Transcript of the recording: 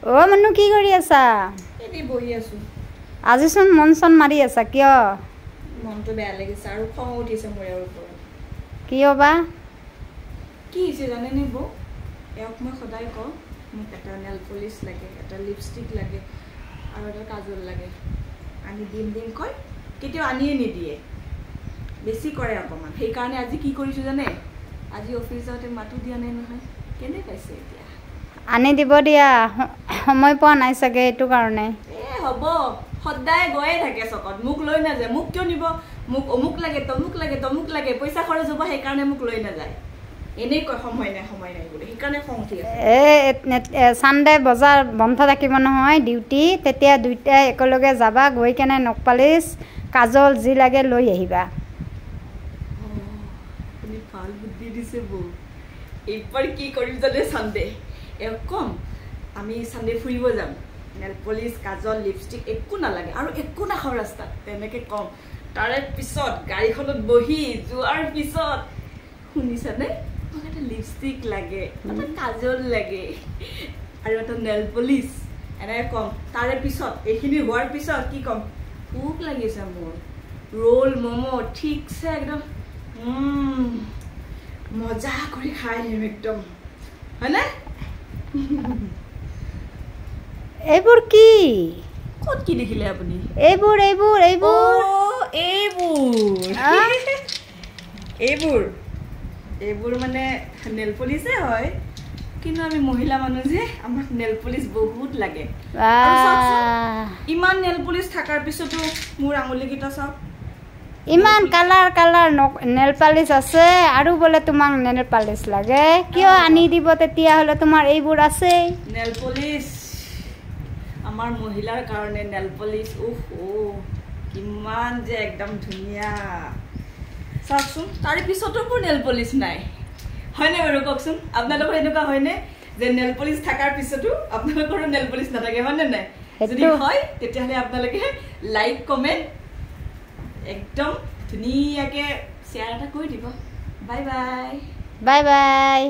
অ মনু কি কৰি আছা এনে বহি আছো আজিচোন মন চন মাৰি আছা কিয় মনটো বেয়া লাগিছে আৰু খং উঠিছে মোৰ ইয়াৰ ওপৰত কিয় বা কি হৈছে জানেনে বৌ এওক মই সদায় কওঁ মোক এটা নেল পলিচ লাগে এটা লিপষ্টিক লাগে আৰু এটা কাজল লাগে আনি দিম কয় কেতিয়াও আনিয়ে নিদিয়ে বেছি কৰে অকণমান সেইকাৰণে আজি কি কৰিছোঁ জানে আজি অফিচ যাওঁতে মাতো দিয়া নাই নহয় কেনে পাইছে এতিয়া আনি দিব দিয়া সময় পোৱা নাই চাগে এইটো কাৰণে হ'ব সদায় গৈয়ে থাকে চকত মোক লৈ নাযায় মোক কিয় নিব মোক অমুক লাগে তমুক লাগে পইচা খৰচ হ'ব সেইকাৰণে মোক লৈ নাযায় এনেই কয় সময় নাই বুলি সেইকাৰণে খং উঠি আছে চানডে বজাৰ বন্ধ থাকিব নহয় ডিউটি তেতিয়া দুইটাই একেলগে যাবা গৈ কেনে নখ পালিচ কাজল যি লাগে লৈ আহিবা আপুনি ভাল বুদ্ধি দিছে বৌ এইবাৰ কি কৰিম জানে চানডে এওক কম আমি চানডে ফুৰিব যাম নেল পলিচ কাজল লিপষ্টিক একো নালাগে আৰু একো নাখাওঁ ৰাস্তাত তেনেকৈ কম তাৰে পিছত গাড়ীখনত বহি যোৱাৰ পিছত শুনিছানে মোক এটা লিপষ্টিক লাগে এটা কাজল লাগে আৰু এটা নেল পলিচ এনেকৈ কম তাৰে পিছত এইখিনি হোৱাৰ পিছত কি ক'ম ভোক লাগিছে মোৰ ৰোল ম'ম' ঠিকছে একদম মজা কৰি খাই আহিম একদম হয়নে এইবোৰ কি ক'ত কি দেখিলে আপুনি এইবোৰ মানে নেল পলিচে হয় কিন্তু আমি মহিলা মানুহ যে আমাক নেল পলিচ বহুত লাগে ইমান নেল পলিচ থকাৰ পিছতো মোৰ আঙুলিকেইটা চাওক ইমান কালাৰ নেল পালিচ আছে আৰু বোলে তোমাক নেল পালিচ লাগে কিয় আনি দিব তেতিয়াহ'লে তোমাৰ এইবোৰ আছে নেল পলিচ আমাৰ মহিলাৰ কাৰণে নেল পলিচ কিমান যে একদম ধুনীয়া চাওকচোন তাৰে পিছতো মোৰ নেল পলিচ নাই হয়নে বাৰু কওকচোন আপোনালোকৰ এনেকুৱা হয়নে যে নেল পলিচ থকাৰ পিছতো আপোনালোকৰো নেল পলিচ নাথাকে হয়নে নাই যদি হয় তেতিয়াহ'লে আপোনালোকে লাইক কমেণ্ট একদম ধুনীয়াকৈ শ্বেয়াৰ এটা কৰি দিব বাই বাই